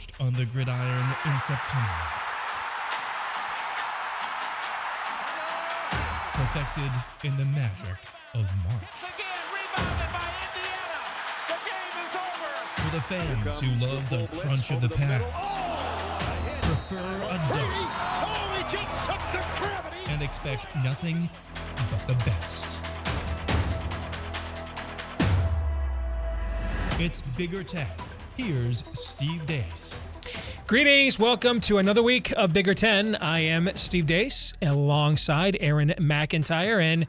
forged on the gridiron in September. Perfected in the magic of March. For the fans who love the crunch of the pads, prefer a dunk, and expect nothing but the best. It's Bigger Ten. Here's Steve Dace. Greetings. Welcome to another week of Bigger Ten. I am Steve Dace alongside Aaron McIntyre. And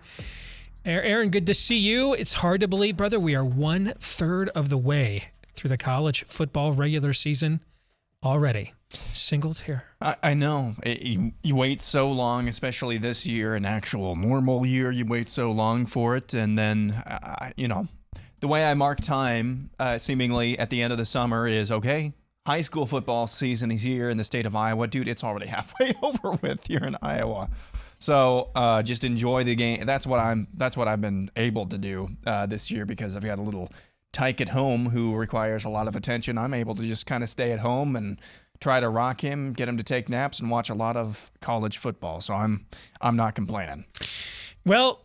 Aaron, good to see you. It's hard to believe, brother. We are 1/3 of the way through the college football regular season already. Singled here. I know. You wait so long, especially this year, an actual normal year, you wait so long for it. And then, the way I mark time, seemingly at the end of the summer is, okay, high school football season is here in the state of Iowa. Dude, it's already halfway over with here in Iowa. So just enjoy the game. That's what I've been able to do this year because I've got a little tyke at home who requires a lot of attention. I'm able to just kind of stay at home and try to rock him, get him to take naps, and watch a lot of college football. So I'm not complaining. Well,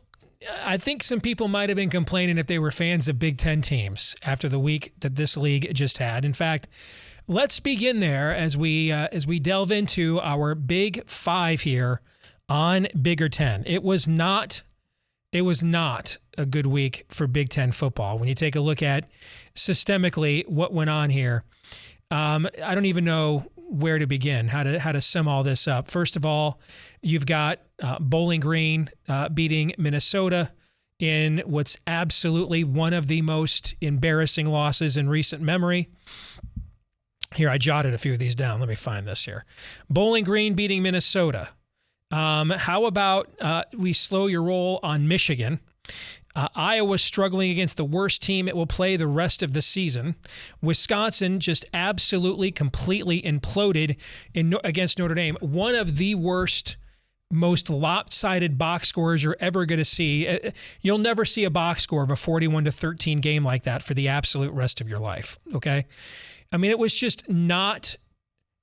I think some people might have been complaining if they were fans of Big Ten teams after the week that this league just had. In fact, let's begin there as we delve into our Big Five here on Bigger Ten. It was not a good week for Big Ten football. When you take a look at systemically what went on here, I don't even know where to begin, how to sum all this up. First of all, you've got Bowling Green beating Minnesota in what's absolutely one of the most embarrassing losses in recent memory. Here, I jotted a few of these down. Let me find this here. Bowling Green beating Minnesota. How about we slow your roll on Michigan? Iowa struggling against the worst team it will play the rest of the season. Wisconsin just absolutely, completely imploded against Notre Dame. One of the worst, most lopsided box scores you're ever going to see. You'll never see a box score of a 41-13 game like that for the absolute rest of your life, okay? I mean, it was just not...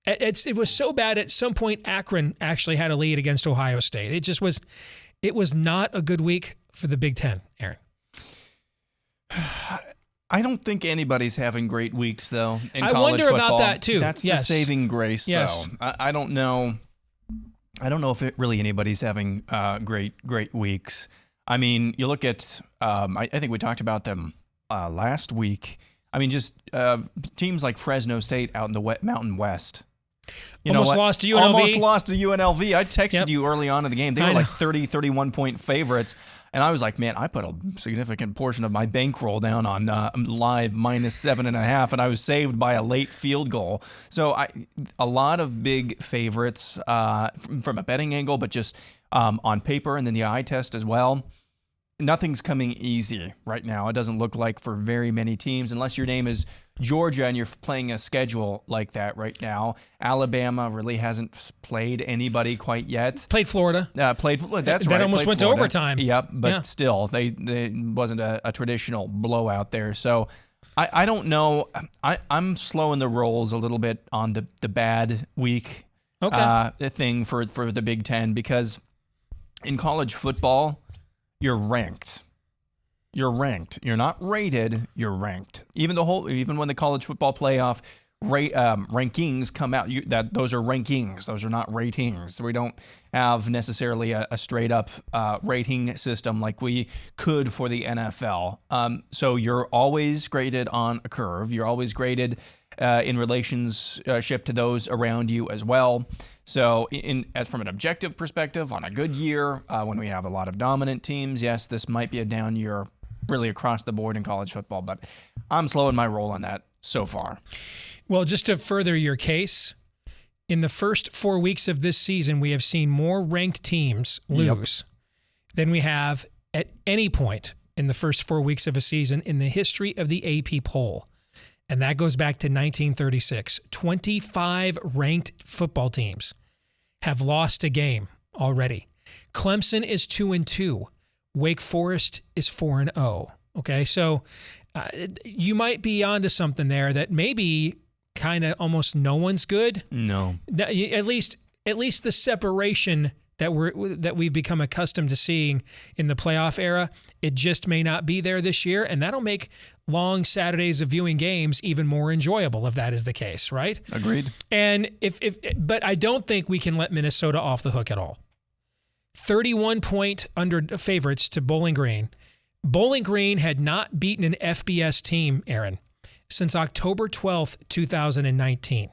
It was so bad at some point Akron actually had a lead against Ohio State. It was not a good week for the Big Ten, Aaron. I don't think anybody's having great weeks, though, in college football. I wonder about that, too. That's the saving grace, yes. though. I don't know. I don't know if really anybody's having great weeks. I mean, you look at, I think we talked about them last week. I mean, just teams like Fresno State out in the Mountain West. Lost to UNLV. Almost lost to UNLV. I texted you early on in the game. They were like 30, 31-point favorites. And I was like, man, I put a significant portion of my bankroll down on live -7.5, and I was saved by a late field goal. So a lot of big favorites from a betting angle, but just on paper and then the eye test as well. Nothing's coming easy right now. It doesn't look like for very many teams, unless your name is Georgia and you're playing a schedule like that right now. Alabama really hasn't played anybody quite yet. Played Florida. That's right. That almost went Florida. to overtime. Yep, but still, they wasn't a traditional blowout there. So I don't know. I'm slowing the rolls a little bit on the bad week thing for the Big Ten, because in college football, you're ranked. You're ranked. You're not rated. You're ranked. Even when the college football playoff rankings come out, those are rankings. Those are not ratings. We don't have necessarily a straight up rating system like we could for the NFL. So you're always graded on a curve. You're always graded in relationship to those around you as well. So as from an objective perspective, on a good year, when we have a lot of dominant teams, yes, this might be a down year really across the board in college football, but I'm slowing my roll on that so far. Well, just to further your case, in the first 4 weeks of this season, we have seen more ranked teams lose than we have at any point in the first 4 weeks of a season in the history of the AP poll. And that goes back to 1936. 25 ranked football teams have lost a game already. Clemson is 2-2. Wake Forest is 4-0. Okay, so you might be onto something there that maybe kind of almost no one's good. No. At least the separation that we've become accustomed to seeing in the playoff era, it just may not be there this year, and that'll make long Saturdays of viewing games even more enjoyable if that is the case, right? Agreed. And but I don't think we can let Minnesota off the hook at all. 31-point under favorites to Bowling Green. Bowling Green had not beaten an FBS team, Aaron, since October 12th, 2019.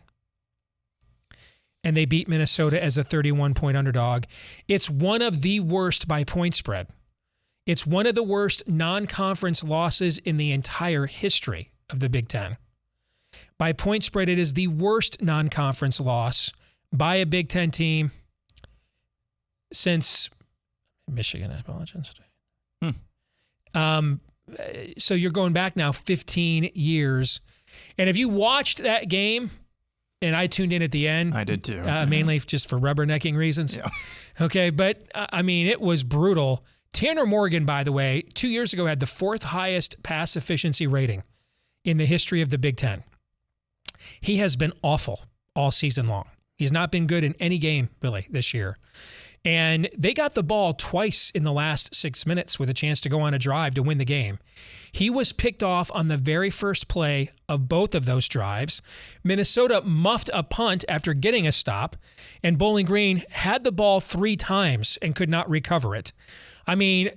And they beat Minnesota as a 31-point underdog. It's one of the worst by point spread. It's one of the worst non-conference losses in the entire history of the Big Ten. By point spread, it is the worst non-conference loss by a Big Ten team since Michigan, I apologize. So you're going back now 15 years. And if you watched that game, and I tuned in at the end. I did too. Mainly just for rubbernecking reasons. Yeah. Okay, but I mean, it was brutal. Tanner Morgan, by the way, 2 years ago had the 4th highest pass efficiency rating in the history of the Big Ten. He has been awful all season long. He's not been good in any game, really, this year. And they got the ball twice in the last 6 minutes with a chance to go on a drive to win the game. He was picked off on the very first play of both of those drives. Minnesota muffed a punt after getting a stop, and Bowling Green had the ball 3 times and could not recover it. I mean,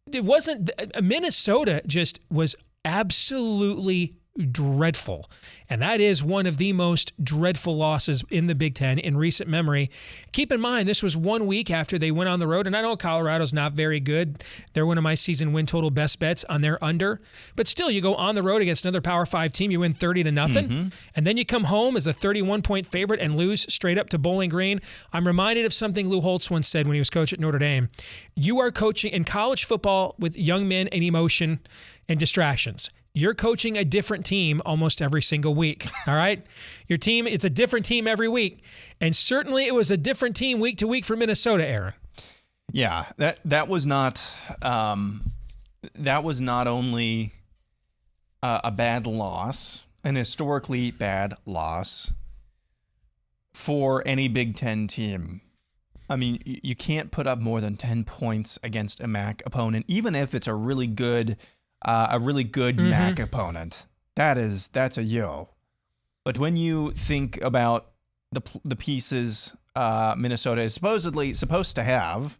it wasn't – Minnesota just was absolutely dreadful. And that is one of the most dreadful losses in the Big Ten in recent memory. Keep in mind, this was 1 week after they went on the road. And I know Colorado's not very good. They're one of my season win total best bets on their under. But still, you go on the road against another Power 5 team, you win 30-0. Mm-hmm. And then you come home as a 31-point favorite and lose straight up to Bowling Green. I'm reminded of something Lou Holtz once said when he was coach at Notre Dame. You are coaching in college football with young men and emotion and distractions. You're coaching a different team almost every single week, all right? Your team, it's a different team every week. And certainly it was a different team week to week for Minnesota, Aaron. Yeah, that was not only a bad loss, an historically bad loss for any Big Ten team. I mean, you can't put up more than 10 points against a MAC opponent, even if it's a really good MAC opponent. That's a yo. But when you think about the pieces Minnesota is supposedly supposed to have,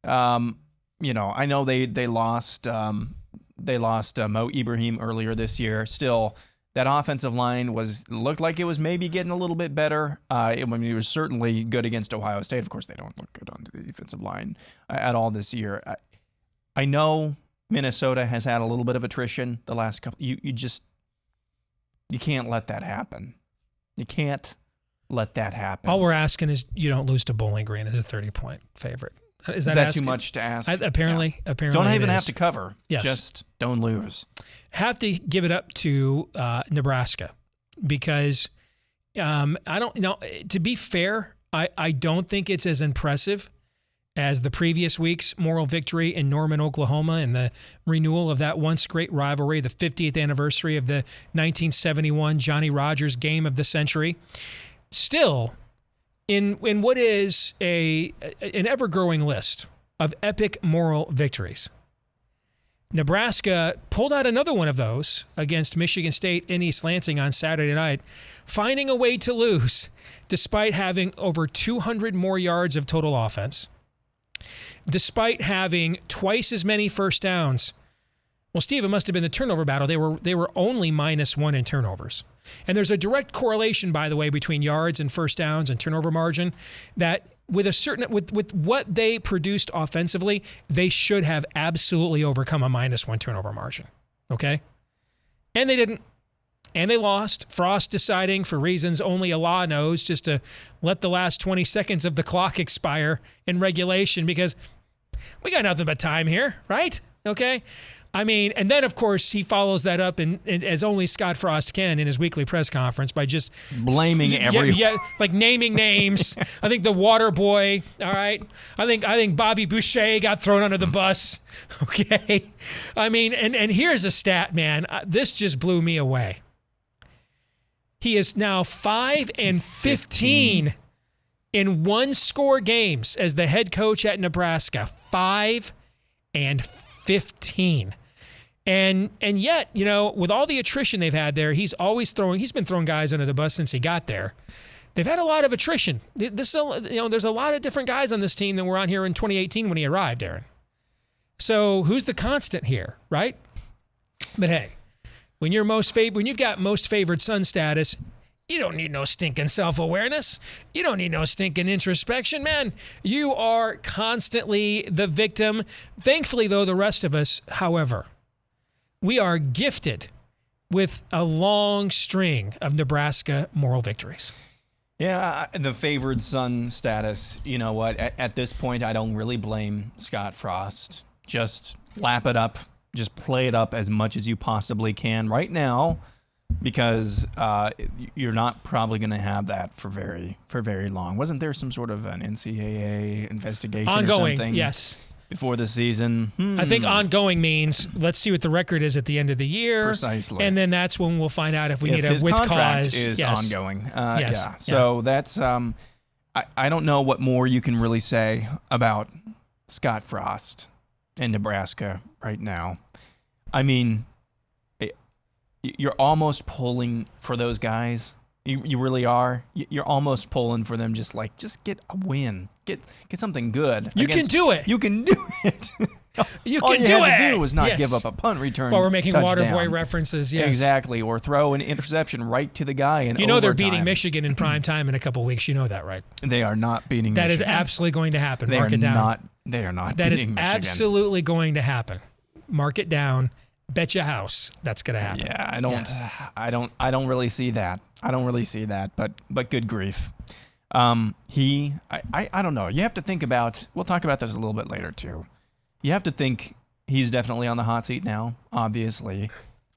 I know they lost Mo Ibrahim earlier this year. Still, that offensive line looked like it was maybe getting a little bit better. It was certainly good against Ohio State. Of course, they don't look good on the defensive line at all this year. I know Minnesota has had a little bit of attrition the last couple. You can't let that happen. You can't let that happen. All we're asking is you don't lose to Bowling Green as a 30-point favorite. Is that too much to ask? Apparently, don't even have to cover. Yes. Just don't lose. Have to give it up to Nebraska because I don't know. To be fair, I don't think it's as impressive as the previous week's moral victory in Norman, Oklahoma, and the renewal of that once great rivalry, the 50th anniversary of the 1971 Johnny Rodgers game of the century. Still, in what is an ever-growing list of epic moral victories, Nebraska pulled out another one of those against Michigan State in East Lansing on Saturday night, finding a way to lose despite having over 200 more yards of total offense. Despite having twice as many first downs. Well, Steve, it must have been the turnover battle. They were only -1 in turnovers. And there's a direct correlation, by the way, between yards and first downs and turnover margin that with what they produced offensively, they should have absolutely overcome a -1 turnover margin. Okay? And they didn't. And they lost. Frost deciding, for reasons only Allah knows, just to let the last 20 seconds of the clock expire in regulation because we got nothing but time here, right? Okay? I mean, and then, of course, he follows that up as only Scott Frost can in his weekly press conference by just blaming everyone. Yeah, like naming names. I think the water boy, all right? I think Bobby Boucher got thrown under the bus, okay? I mean, and here's a stat, man. This just blew me away. He is now 5-15 in one-score games as the head coach at Nebraska. 5-15. And yet, with all the attrition they've had there, he's been throwing guys under the bus since he got there. They've had a lot of attrition. There's a lot of different guys on this team than were on here in 2018 when he arrived, Aaron. So who's the constant here, right? But hey, when you've got most favored son status, you don't need no stinking self-awareness. You don't need no stinking introspection, man. You are constantly the victim. Thankfully, though, the rest of us, however, we are gifted with a long string of Nebraska moral victories. Yeah, the favored son status, you know what? At this point, I don't really blame Scott Frost. Just lap it up. Just play it up as much as you possibly can right now, because you're not probably going to have that for very long. Wasn't there some sort of an NCAA investigation ongoing, or something? Yes. Before the season? I think ongoing means let's see what the record is at the end of the year. Precisely. And then that's when we'll find out if we need a with cause. His contract is yes. ongoing. Yes. Yeah. So that's, I don't know what more you can really say about Scott Frost in Nebraska right now. I mean, you're almost pulling for those guys. You really are. You're almost pulling for them. Just get a win. Get something good. You can do it. You can do it. All you had to do was not give up a punt return. Well, we're making touchdown. Waterboy references. Yes, exactly. Or throw an interception right to the guy in overtime. They're beating Michigan in prime time in a couple weeks. You know that, right? They are not beating Michigan. That is Michigan. absolutely going to happen. They Mark it down. They are not that beating Michigan. That is absolutely going to happen. Mark it down. Bet your house that's going to happen. Yeah, I don't really see that. But good grief. I don't know. You have to think about, we'll talk about this a little bit later too. You have to think he's definitely on the hot seat now, obviously.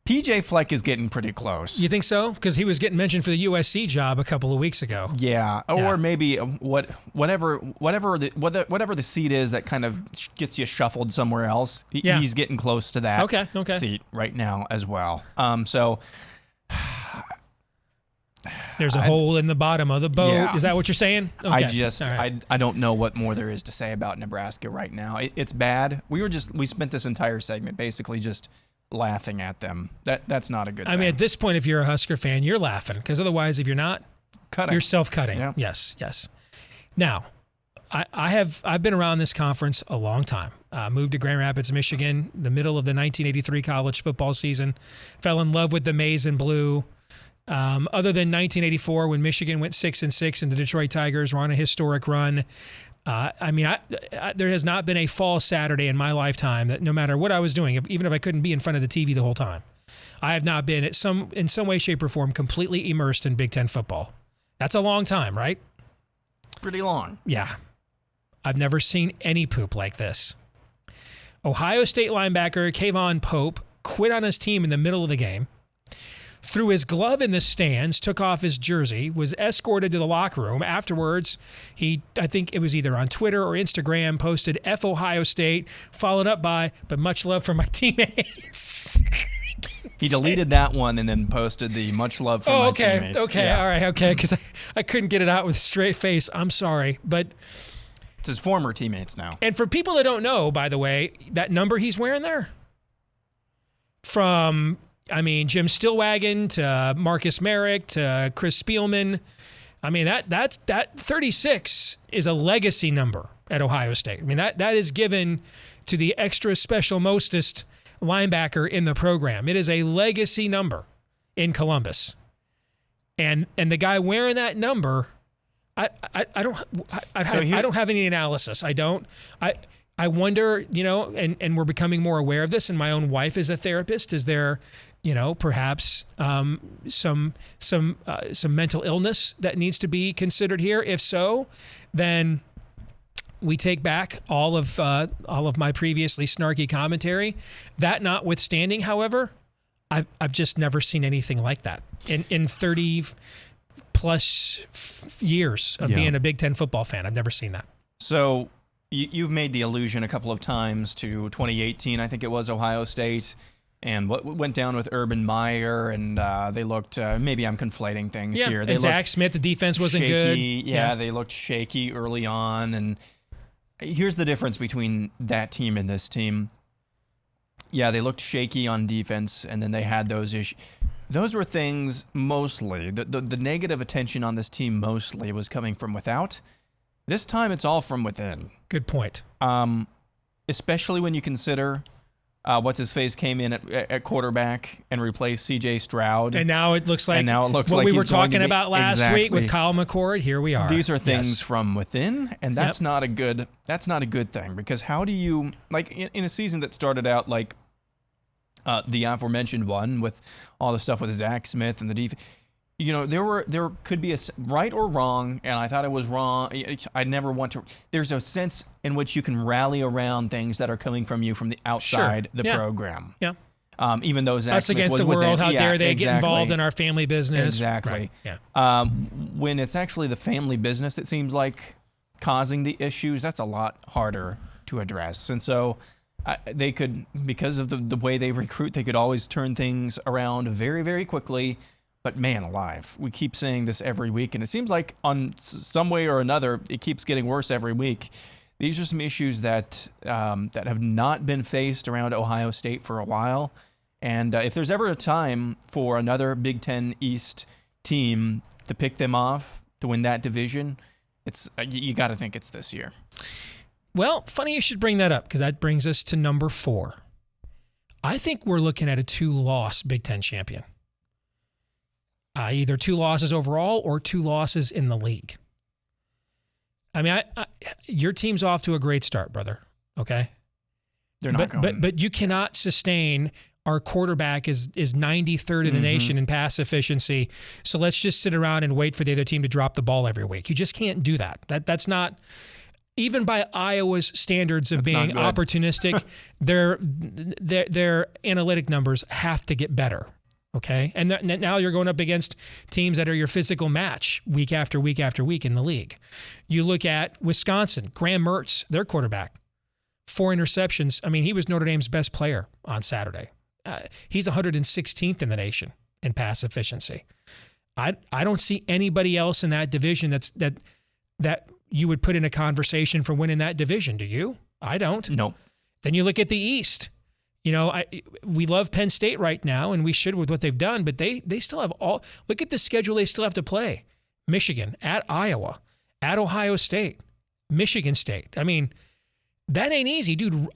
PJ Fleck is getting pretty close. You think so? Because he was getting mentioned for the USC job a couple of weeks ago. Yeah, or maybe whatever the seat is that kind of gets you shuffled somewhere else. He's getting close to that seat right now as well. So there's a hole in the bottom of the boat. Yeah. Is that what you're saying? Okay. I don't know what more there is to say about Nebraska right now. It's bad. We spent this entire segment basically just laughing at them. That's not a good thing. I mean, at this point, if you're a Husker fan, you're laughing, because otherwise, if you're not, you're self-cutting. Yeah. Yes. Now, I've been around this conference a long time. Moved to Grand Rapids, Michigan, the middle of the 1983 college football season. Fell in love with the maize and blue. Other than 1984, when Michigan went 6-6 and the Detroit Tigers were on a historic run. There has not been a fall Saturday in my lifetime that no matter what I was doing, even if I couldn't be in front of the TV the whole time, I have not been in some way, shape, or form completely immersed in Big Ten football. That's a long time, right? Pretty long. Yeah. I've never seen any poop like this. Ohio State linebacker Kayvon Pope quit on his team in the middle of the game, threw his glove in the stands, took off his jersey, was escorted to the locker room. Afterwards, I think it was either on Twitter or Instagram, posted F Ohio State, followed up by, but much love for my teammates. He deleted that one and then posted the much love for my teammates. Okay, yeah. All right, okay, because I couldn't get it out with a straight face. I'm sorry, but it's his former teammates now. And for people that don't know, by the way, that number he's wearing there, from Jim Stillwagon to Marcus Merrick to Chris Spielman. That 36 is a legacy number at Ohio State. That is given to the extra special mostest linebacker in the program. It is a legacy number in Columbus. And the guy wearing that number, I don't have any analysis. I wonder, and we're becoming more aware of this, and my own wife is a therapist. Is there, perhaps some mental illness that needs to be considered here? If so, then we take back all of my previously snarky commentary. That notwithstanding, however, I've just never seen anything like that in 30 plus years of being a Big Ten football fan. I've never seen that. So you've made the allusion a couple of times to 2018. I think it was Ohio State. and what went down with Urban Meyer, and they looked, maybe I'm conflating things here. They and Zach Smith, the defense wasn't shaky. good. Yeah, they looked shaky early on, and here's the difference between that team and this team. Yeah, they looked shaky on defense, and then they had those issues. Those were things mostly, the negative attention on this team mostly was coming from without. This time it's all from within. Good point. Especially when you consider what's-his-face came in at quarterback and replaced C.J. Stroud. And now it looks like what we were talking about last week with Kyle McCord. Here we are. These are things from within, and that's not a good thing, because how do you, like in a season that started out like the aforementioned one with all the stuff with Zach Smith and the defense, there could be a right or wrong, and I thought it was wrong. I never want to. There's a sense in which you can rally around things that are coming from you from the outside the program. Yeah. Even though Zach Us Smith against was the world, within, how dare they get exactly. involved in our family business? Exactly. Right. Yeah. When it's actually the family business, it seems like causing the issues. That's a lot harder to address, and so. They could, because of the way they recruit, they could always turn things around very, very quickly. But man alive, we keep saying this every week, and it seems like on some way or another, it keeps getting worse every week. These are some issues that have not been faced around Ohio State for a while. And if there's ever a time for another Big Ten East team to pick them off to win that division, it's you got to think it's this year. Well, funny you should bring that up, because that brings us to number 4. I think we're looking at a 2-loss Big Ten champion. Either 2 losses overall or 2 losses in the league. I mean, your team's off to a great start, brother. Okay? They're not going. But you cannot sustain our quarterback is 93rd in the nation in pass efficiency, so let's just sit around and wait for the other team to drop the ball every week. You just can't do that. That's not... Even by Iowa's standards of being opportunistic, their analytic numbers have to get better, okay? And now you're going up against teams that are your physical match week after week after week in the league. You look at Wisconsin, Graham Mertz, their quarterback, 4 interceptions. I mean, he was Notre Dame's best player on Saturday. He's 116th in the nation in pass efficiency. I don't see anybody else in that division that you would put in a conversation for winning that division. Do you? I don't. Nope. Then you look at the East. We love Penn State right now, and we should with what they've done, but they still have look at the schedule they still have to play. Michigan, at Iowa, at Ohio State, Michigan State. I mean, that ain't easy, dude.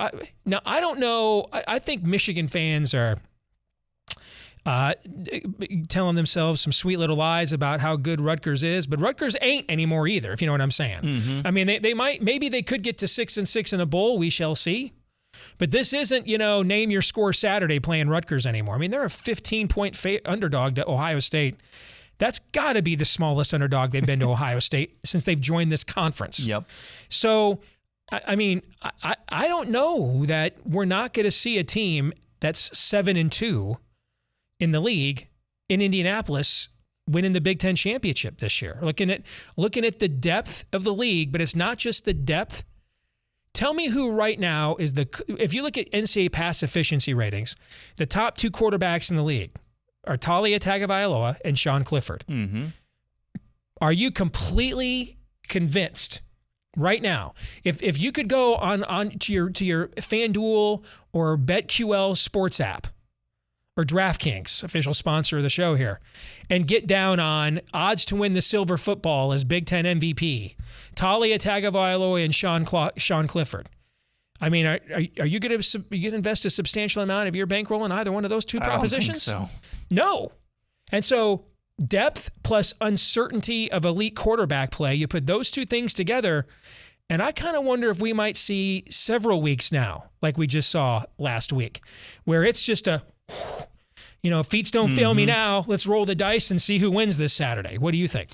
Now, I don't know. I think Michigan fans are telling themselves some sweet little lies about how good Rutgers is, but Rutgers ain't anymore either, if you know what I'm saying. I mean, maybe they could get to 6-6 in a bowl. We shall see. But this isn't, name your score Saturday playing Rutgers anymore. I mean, they're a 15-point underdog to Ohio State. That's got to be the smallest underdog they've been to Ohio State since they've joined this conference. Yep. So, I mean, I don't know that we're not going to see a team that's 7-2 in the league in Indianapolis winning the Big Ten championship this year. Looking at the depth of the league, but it's not just the depth. Tell me who right now is if you look at NCAA pass efficiency ratings, the top 2 quarterbacks in the league are Talia Tagovailoa and Sean Clifford. Are you completely convinced right now, if you could go on to your FanDuel or BetQL sports app, or DraftKings, official sponsor of the show here, and get down on odds to win the silver football as Big Ten MVP, Talia Tagovailoa and Sean Clifford. I mean, are you going to invest a substantial amount of your bankroll in either one of those 2 propositions? I don't think so. No. And so depth plus uncertainty of elite quarterback play, you put those 2 things together, and I kind of wonder if we might see several weeks now, like we just saw last week, where it's just feats don't fail me now. Let's roll the dice and see who wins this Saturday. What do you think?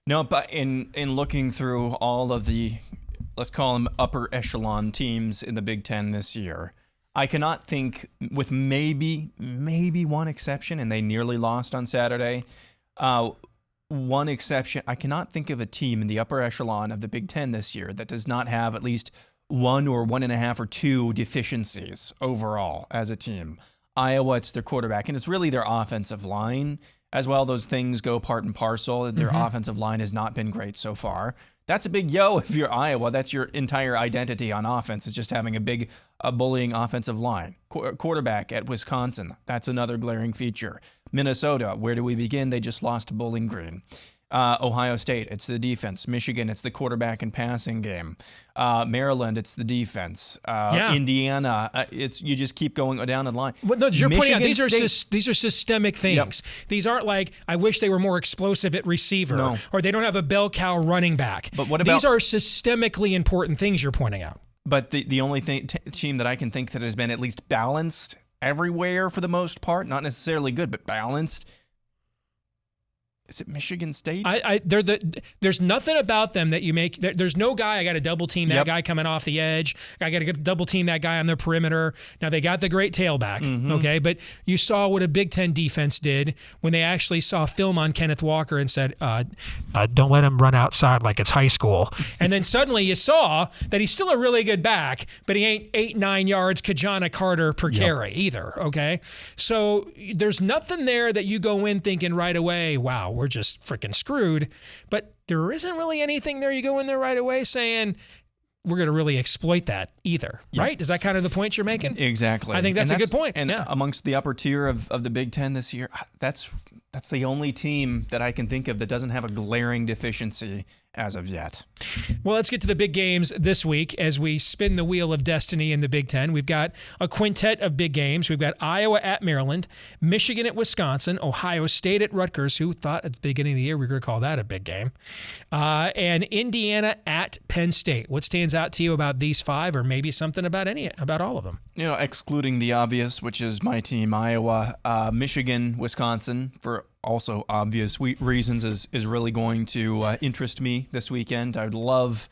No, but in looking through all of the, let's call them upper echelon teams in the Big Ten this year, I cannot think, with maybe one exception, and they nearly lost on Saturday, one exception, I cannot think of a team in the upper echelon of the Big Ten this year that does not have at least 1 or 1.5 or 2 deficiencies overall as a team. Iowa, it's their quarterback, and it's really their offensive line as well. Those things go part and parcel. Their offensive line has not been great so far. That's a big yo if you're Iowa. That's your entire identity on offense, is just having a bullying offensive line. Quarterback at Wisconsin, that's another glaring feature. Minnesota, where do we begin? They just lost to Bowling Green. Ohio State, it's the defense. Michigan, it's the quarterback and passing game. Maryland, it's the defense. Indiana, it's you just keep going down the line. But no, you're pointing out these are systemic things. Yep. These aren't like, I wish they were more explosive at receiver, or they don't have a bell cow running back. But what about, these are systemically important things you're pointing out. But the only team that I can think that has been at least balanced everywhere for the most part, not necessarily good, but balanced, is it Michigan State? There's nothing about them that you make. There's no guy, I got to double team that guy coming off the edge. I got to double team that guy on the perimeter. Now, they got the great tailback, okay? But you saw what a Big Ten defense did when they actually saw film on Kenneth Walker and said, don't let him run outside like it's high school. And then suddenly you saw that he's still a really good back, but he ain't 8-9 yards Kajana Carter per carry either, okay? So there's nothing there that you go in thinking right away, wow, we're just freaking screwed. But there isn't really anything there you go in there right away saying we're going to really exploit that either, right? Is that kind of the point you're making? Exactly. I think that's a good point. And amongst the upper tier of the Big Ten this year, that's the only team that I can think of that doesn't have a glaring deficiency as of yet. Well, let's get to the big games this week as we spin the wheel of destiny in the Big Ten. We've got a quintet of big games. We've got Iowa at Maryland, Michigan at Wisconsin, Ohio State at Rutgers, who thought at the beginning of the year we were going to call that a big game, and Indiana at Penn State. What stands out to you about these five, or maybe something about all of them? You know, excluding the obvious, which is my team, Iowa, Michigan, Wisconsin, for also obvious reasons, is really going to interest me this weekend. I would love.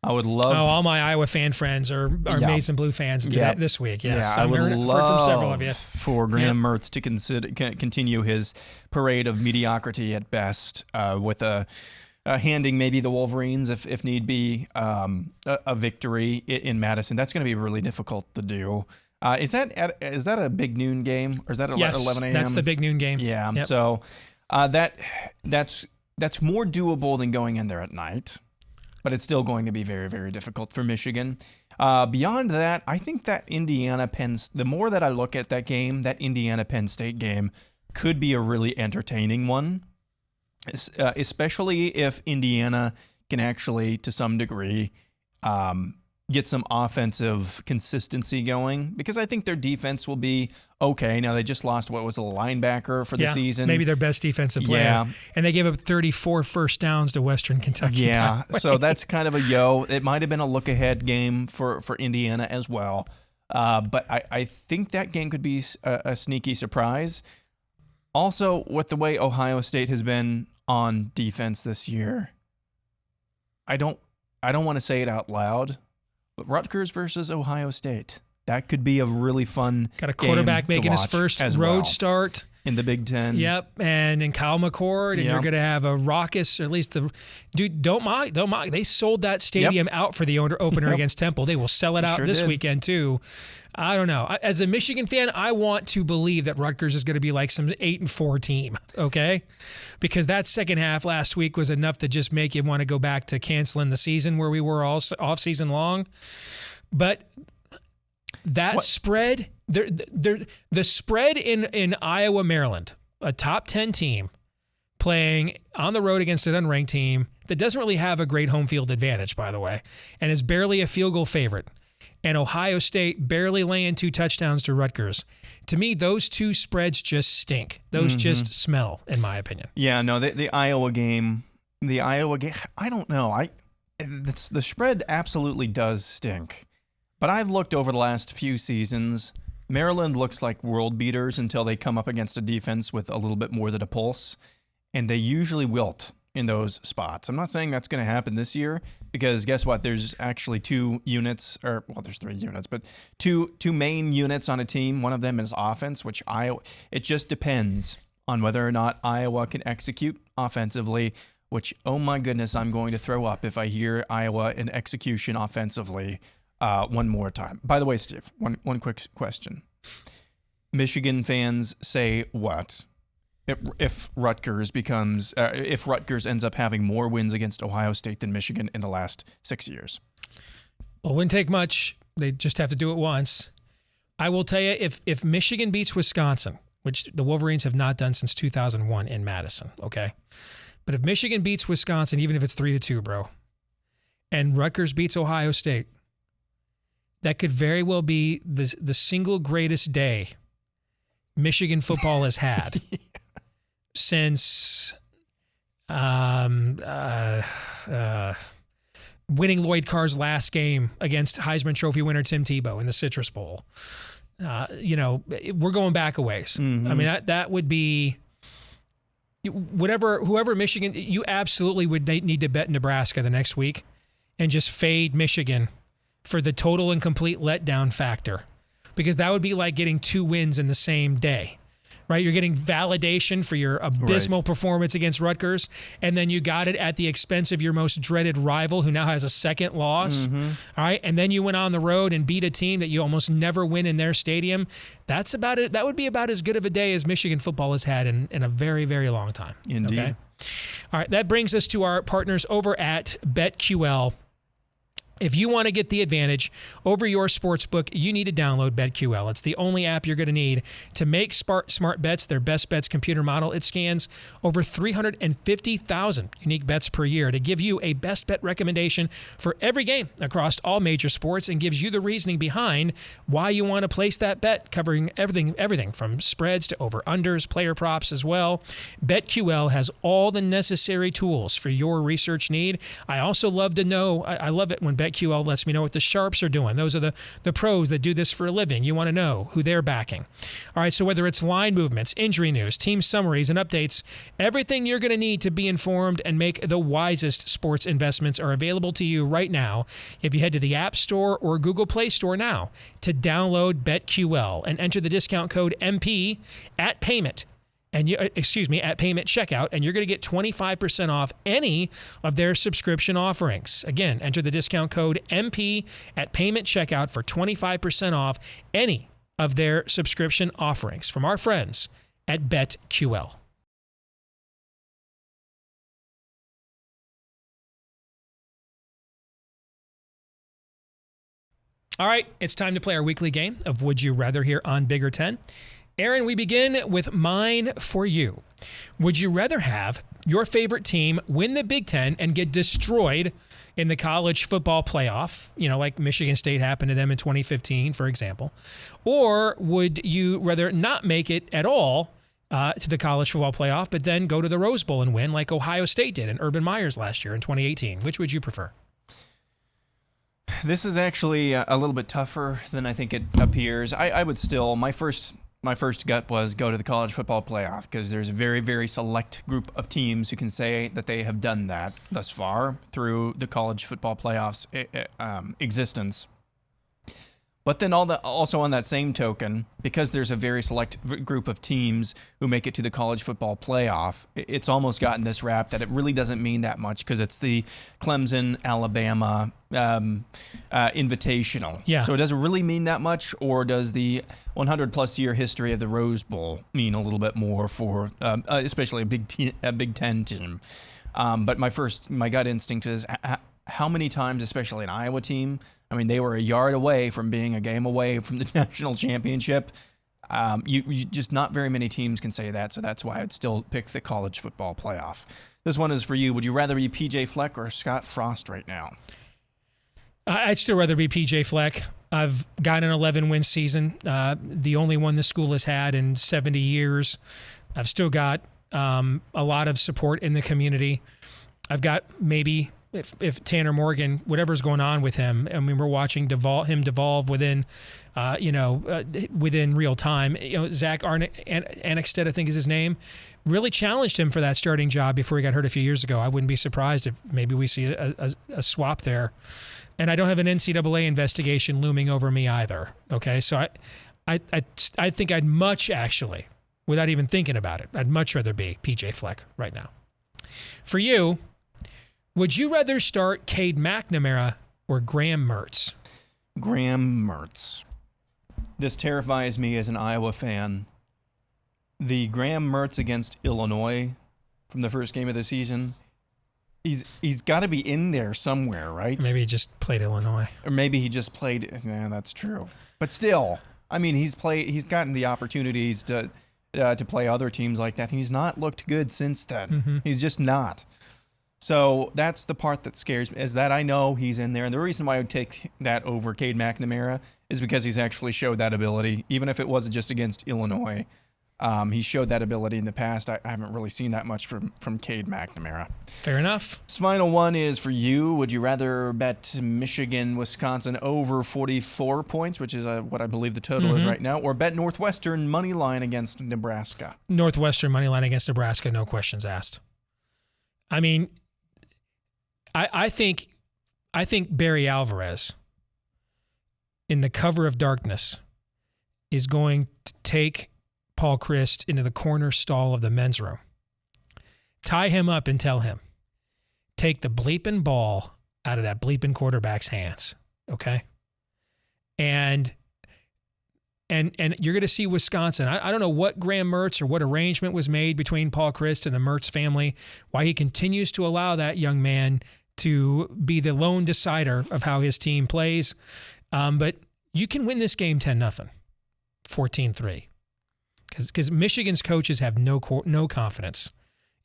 Oh, all my Iowa fan friends are Mason Blue fans this week. Yes, I would heard from several of you. For Graham Mertz to continue his parade of mediocrity at best, with handing maybe the Wolverines, if need be, a victory in Madison. That's going to be really difficult to do. Is that a big noon game, or is that 11 a.m.? That's the big noon game. Yeah. Yep. So that's more doable than going in there at night, but it's still going to be very, very difficult for Michigan. Beyond that, I think that the more that I look at that game, that Indiana-Penn State game could be a really entertaining one, especially if Indiana can actually, to some degree, get some offensive consistency going, because I think their defense will be okay. Now, they just lost, what was a linebacker for the season. Maybe their best defensive player. Yeah. And they gave up 34 first downs to Western Kentucky. Yeah, so that's kind of a yo. It might have been a look-ahead game for Indiana as well. But I think that game could be a sneaky surprise. Also, with the way Ohio State has been on defense this year, I don't want to say it out loud, but Rutgers versus Ohio State, that could be a really fun Got a quarterback making his first road start in the Big Ten. Yep, and in Kyle McCord, and you're going to have a raucous, or at least don't mock. They sold that stadium out for the opener against Temple. They will sell it out this weekend too. I don't know. As a Michigan fan, I want to believe that Rutgers is going to be like some 8-4 team, okay? Because that second half last week was enough to just make you want to go back to canceling the season where we were all off season long. But that spread, the spread in Iowa, Maryland, a top 10 team playing on the road against an unranked team that doesn't really have a great home field advantage, by the way, and is barely a field goal favorite. And Ohio State barely laying 2 touchdowns to Rutgers. To me, those two spreads just stink. Those just smell, in my opinion. Yeah, no, the Iowa game, I don't know. The spread absolutely does stink. But I've looked over the last few seasons. Maryland looks like world beaters until they come up against a defense with a little bit more than a pulse, and they usually wilt in those spots. I'm not saying that's going to happen this year, because guess what? There's actually 2 units, there's 3 units, but two main units on a team. One of them is offense, which it just depends on whether or not Iowa can execute offensively, which, oh my goodness, I'm going to throw up if I hear Iowa in execution offensively one more time. By the way, Steve, one quick question. Michigan fans say what if Rutgers ends up having more wins against Ohio State than Michigan in the last 6 years? Well, it wouldn't take much. They just have to do it once. I will tell you, if Michigan beats Wisconsin, which the Wolverines have not done since 2001 in Madison, okay? But if Michigan beats Wisconsin, even if it's 3-2, bro, and Rutgers beats Ohio State, that could very well be the single greatest day Michigan football has had since winning Lloyd Carr's last game against Heisman Trophy winner Tim Tebow in the Citrus Bowl. We're going back a ways. Mm-hmm. I mean, that would be whoever Michigan, you absolutely would need to bet Nebraska the next week and just fade Michigan for the total and complete letdown factor, because that would be like getting 2 wins in the same day, right? You're getting validation for your abysmal performance against Rutgers, and then you got it at the expense of your most dreaded rival who now has a second loss, all right? And then you went on the road and beat a team that you almost never win in their stadium. That's about it. That would be about as good of a day as Michigan football has had in a very, very long time. Indeed. Okay? All right, that brings us to our partners over at BetQL. If you want to get the advantage over your sportsbook, you need to download BetQL. It's the only app you're going to need to make smart bets, their best bets computer model. It scans over 350,000 unique bets per year to give you a best bet recommendation for every game across all major sports, and gives you the reasoning behind why you want to place that bet, covering everything from spreads to over-unders, player props as well. BetQL has all the necessary tools for your research need. I also love to know, I love it when BetQL lets me know what the sharps are doing. Those are the pros that do this for a living. You want to know who they're backing. All right, so whether it's line movements, injury news, team summaries, and updates, everything you're going to need to be informed and make the wisest sports investments are available to you right now if you head to the App Store or Google Play Store now to download BetQL and enter the discount code MP at payment. At payment checkout, and you're going to get 25% off any of their subscription offerings. Again, enter the discount code MP at payment checkout for 25% off any of their subscription offerings from our friends at BetQL. All right, it's time to play our weekly game of Would You Rather here on Bigger 10. Aaron, we begin with mine for you. Would you rather have your favorite team win the Big Ten and get destroyed in the college football playoff, like Michigan State happened to them in 2015, for example, or would you rather not make it at all to the college football playoff, but then go to the Rose Bowl and win like Ohio State did and Urban Meyers last year in 2018? Which would you prefer? This is actually a little bit tougher than I think it appears. I would still, my first gut was go to the college football playoff, because there's a very, very select group of teams who can say that they have done that thus far through the college football playoffs existence. But then also on that same token, because there's a very select group of teams who make it to the college football playoff, it's almost gotten this rap that it really doesn't mean that much, because it's the Clemson, Alabama invitational. Yeah. So it doesn't really mean that much, or does the 100-plus year history of the Rose Bowl mean a little bit more for especially a Big Ten team? But my gut instinct is how many times, especially an Iowa team, I mean, they were a yard away from being a game away from the national championship. You just not very many teams can say that, so that's why I'd still pick the college football playoff. This one is for you. Would you rather be PJ Fleck or Scott Frost right now? I'd still rather be PJ Fleck. I've got an 11-win season, the only one the school has had in 70 years. I've still got a lot of support in the community. I've got maybe, if Tanner Morgan, whatever's going on with him, I mean, we're watching him devolve within real time. Zach Annexstead, I think is his name, really challenged him for that starting job before he got hurt a few years ago. I wouldn't be surprised if maybe we see a swap there. And I don't have an NCAA investigation looming over me either. Okay, so I think I'd much, actually, without even thinking about it, I'd much rather be PJ Fleck right now. For you, would you rather start Cade McNamara or Graham Mertz? Graham Mertz. this terrifies me as an Iowa fan. The Graham Mertz against Illinois from the first game of the season, he's got to be in there somewhere, right? Maybe he just played Illinois. Or maybe he just played. Yeah, that's true. But still, I mean, he's gotten the opportunities to play other teams like that. He's not looked good since then. Mm-hmm. He's just not. So that's the part that scares me, is that I know he's in there. And the reason why I would take that over Cade McNamara is because he's actually showed that ability, even if it wasn't just against Illinois. He showed that ability in the past. I haven't really seen that much from Cade McNamara. Fair enough. This final one is for you. Would you rather bet Michigan, Wisconsin over 44 points, which is what I believe the total is right now, or bet Northwestern money line against Nebraska? Northwestern money line against Nebraska, no questions asked. I mean, I think Barry Alvarez, in the cover of darkness, is going to take Paul Christ into the corner stall of the men's room, tie him up and tell him, take the bleeping ball out of that bleeping quarterback's hands, okay? And you're going to see Wisconsin. I don't know what Graham Mertz or what arrangement was made between Paul Christ and the Mertz family, why he continues to allow that young man to be the lone decider of how his team plays. But you can win this game 10-0, 14-3. Because Michigan's coaches have no confidence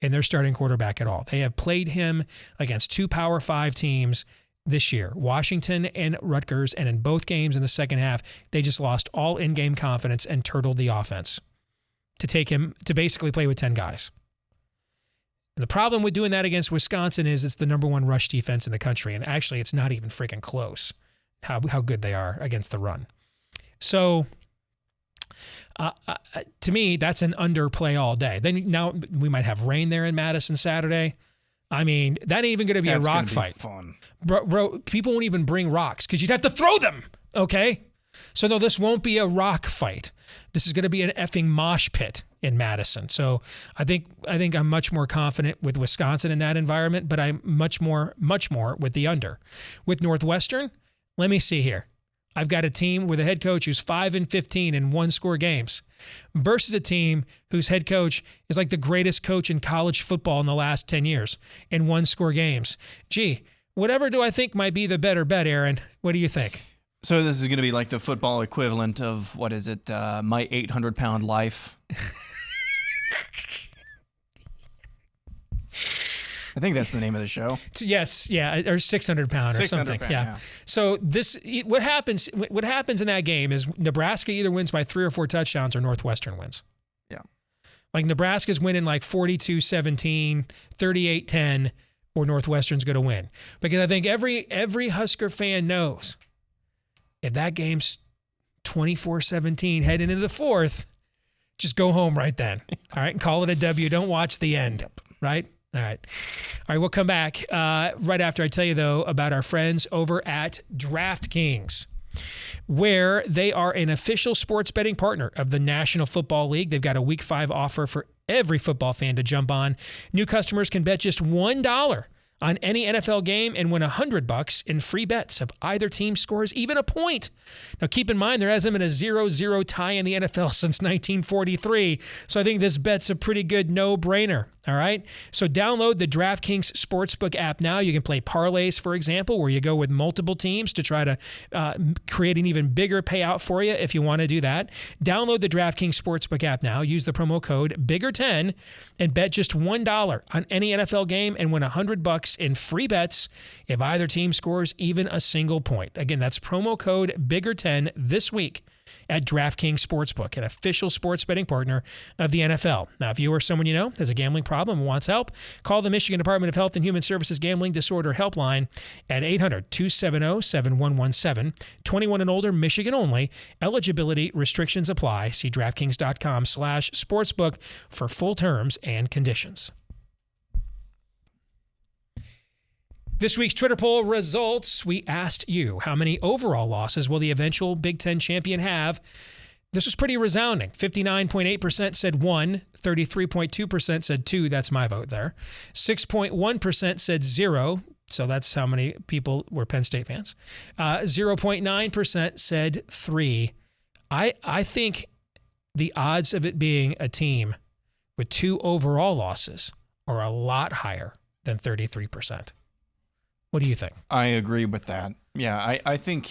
in their starting quarterback at all. They have played him against 2 Power 5 teams this year, Washington and Rutgers, and in both games in the second half, they just lost all in-game confidence and turtled the offense to take him to basically play with 10 guys. And the problem with doing that against Wisconsin is it's the number 1 rush defense in the country, and actually it's not even freaking close how good they are against the run. So to me, that's an underplay all day. Then now we might have rain there in Madison Saturday. I mean, that ain't even going to be a rock fight. Fun. Bro, people won't even bring rocks because you'd have to throw them, okay? So no, this won't be a rock fight. This is going to be an effing mosh pit in Madison. So I think I'm much more confident with Wisconsin in that environment, but I'm much more with the under. With Northwestern, let me see here. I've got a team with a head coach who's 5-15 in 1-score games versus a team whose head coach is like the greatest coach in college football in the last 10 years in 1-score games. Gee, whatever do I think might be the better bet, Aaron? What do you think? So this is going to be like the football equivalent of, what is it, My 800-Pound Life? I think that's the name of the show. Yes, yeah, or 600 pound or 600 something. pound, yeah. So what happens in that game is Nebraska either wins by 3 or 4 touchdowns or Northwestern wins. Yeah. Like Nebraska's winning like 42-17, 38-10, or Northwestern's going to win. Because I think every Husker fan knows if that game's 24-17 heading into the 4th, just go home right then. All right, and call it a W. Don't watch the end. Yep. Right? All right, we'll come back right after I tell you, though, about our friends over at DraftKings, where they are an official sports betting partner of the National Football League. They've got a Week 5 offer for every football fan to jump on. New customers can bet just $1 on any NFL game and win $100 in free bets if either team scores even a point. Now, keep in mind, there hasn't been a 0-0 tie in the NFL since 1943, so I think this bet's a pretty good no-brainer. All right, so download the DraftKings Sportsbook app now. You can play parlays, for example, where you go with multiple teams to try to create an even bigger payout for you if you want to do that. Download the DraftKings Sportsbook app now. Use the promo code BIGGER10 and bet just $1 on any NFL game and win $100 in free bets if either team scores even a single point. Again, that's promo code BIGGER10 this week at DraftKings Sportsbook, an official sports betting partner of the NFL. Now, if you or someone you know has a gambling problem and wants help, call the Michigan Department of Health and Human Services Gambling Disorder Helpline at 800-270-7117. 21 and older, Michigan only. Eligibility restrictions apply. See DraftKings.com/sportsbook for full terms and conditions. This week's Twitter poll results, we asked you, how many overall losses will the eventual Big Ten champion have? This was pretty resounding. 59.8% said 1, 33.2% said 2, that's my vote there. 6.1% said 0, so that's how many people were Penn State fans. 0.9% said 3. I think the odds of it being a team with 2 overall losses are a lot higher than 33%. What do you think? I agree with that. Yeah, I think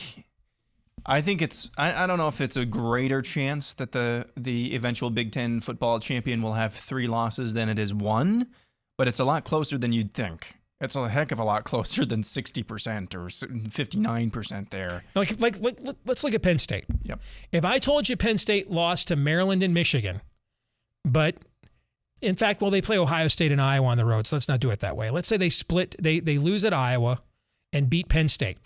it's I don't know if it's a greater chance that the eventual Big Ten football champion will have 3 losses than it is 1, but it's a lot closer than you'd think. It's a heck of a lot closer than 60% or 59% there. Like let's look at Penn State. Yep. If I told you Penn State lost to Maryland and Michigan, but in fact, well, they play Ohio State and Iowa on the road, so let's not do it that way. Let's say they split, they lose at Iowa and beat Penn State,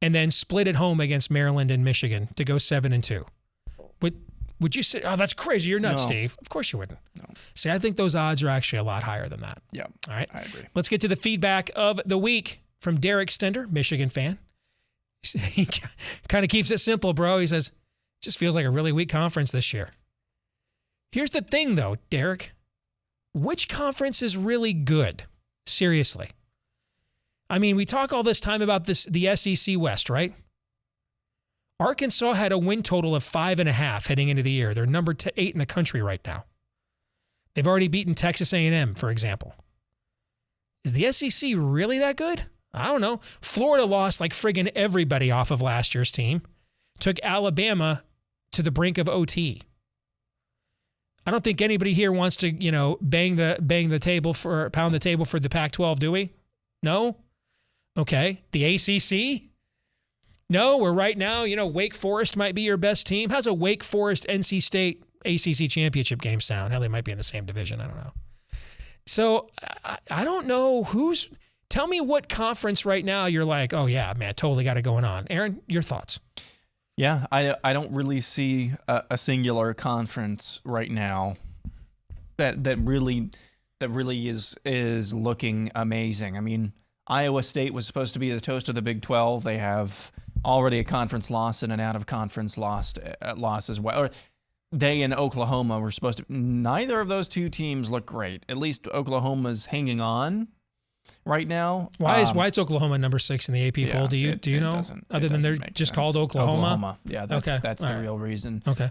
and then split at home against Maryland and Michigan to go 7-2. Would you say, oh, that's crazy, you're nuts, No. Steve? Of course you wouldn't. No. See, I think those odds are actually a lot higher than that. Yeah. All right. I agree. Let's get to the feedback of the week from Derek Stender, Michigan fan. He kind of keeps it simple, bro. He says, it just feels like a really weak conference this year. Here's the thing, though, Derek. Which conference is really good? Seriously. I mean, we talk all this time about the SEC West, right? Arkansas had a win total of 5.5 heading into the year. They're number 8 in the country right now. They've already beaten Texas A&M, for example. Is the SEC really that good? I don't know. Florida lost like friggin' everybody off of last year's team. Took Alabama to the brink of OT. I don't think anybody here wants to, pound the table for the Pac-12, do we? No? Okay. The ACC? No, we're right now, Wake Forest might be your best team. How's a Wake Forest NC State ACC championship game sound? Hell, they might be in the same division. I don't know. So I don't know tell me what conference right now you're like, oh yeah, man, totally got it going on. Aaron, your thoughts? Yeah, I don't really see a singular conference right now that really is looking amazing. I mean, Iowa State was supposed to be the toast of the Big 12. They have already a conference loss and an out-of-conference loss as well. Or they and Oklahoma were supposed to. Neither of those two teams look great. At least Oklahoma's hanging on right now. Why is Oklahoma number 6 in the AP poll? Do you know? Other than they're just called Oklahoma? Yeah, that's the real reason. Okay.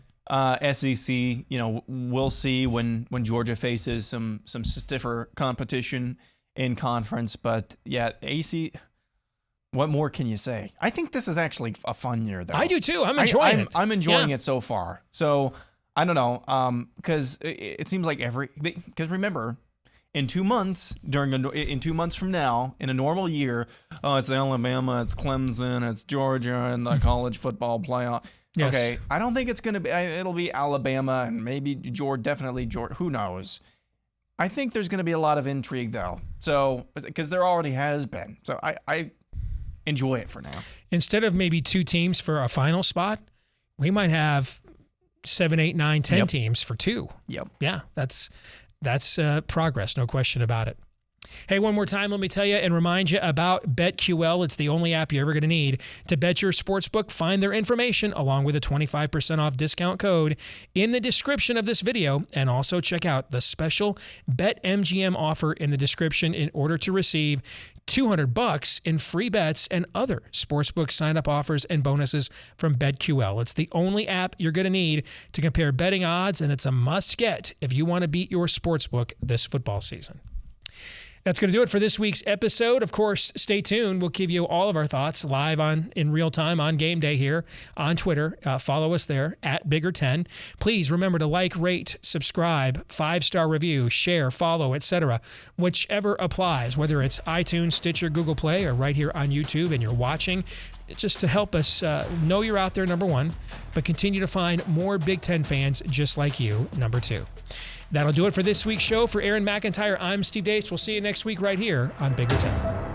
SEC, we'll see when Georgia faces some stiffer competition in conference, but yeah, AC. What more can you say? I think this is actually a fun year, though. I do too. I'm enjoying it. I'm enjoying it so far. So I don't know, because it seems like because remember, in 2 months in 2 months from now, in a normal year, it's Alabama, it's Clemson, it's Georgia, and the college football playoff. Yes. Okay, I don't think it's gonna be. It'll be Alabama and maybe Georgia. Definitely Georgia. Who knows? I think there's going to be a lot of intrigue, though. So, because there already has been. So, I enjoy it for now. Instead of maybe 2 teams for a final spot, we might have 7, 8, 9, 10 teams for 2. Yep. Yeah, that's progress, no question about it. Hey, one more time, let me tell you and remind you about BetQL. It's the only app you're ever going to need to bet your sportsbook. Find their information along with a 25% off discount code in the description of this video. And also check out the special BetMGM offer in the description in order to receive $200 in free bets and other sportsbook sign-up offers and bonuses from BetQL. It's the only app you're going to need to compare betting odds, and it's a must-get if you want to beat your sportsbook this football season. That's going to do it for this week's episode. Of course, stay tuned. We'll give you all of our thoughts live in real time on game day here on Twitter. Follow us there at Bigger10. Please remember to like, rate, subscribe, 5-star review, share, follow, etc. Whichever applies, whether it's iTunes, Stitcher, Google Play, or right here on YouTube and you're watching, just to help us know you're out there, number 1, but continue to find more Big Ten fans just like you, number 2. That'll do it for this week's show. For Aaron McIntyre, I'm Steve Dace. We'll see you next week right here on Bigger 10.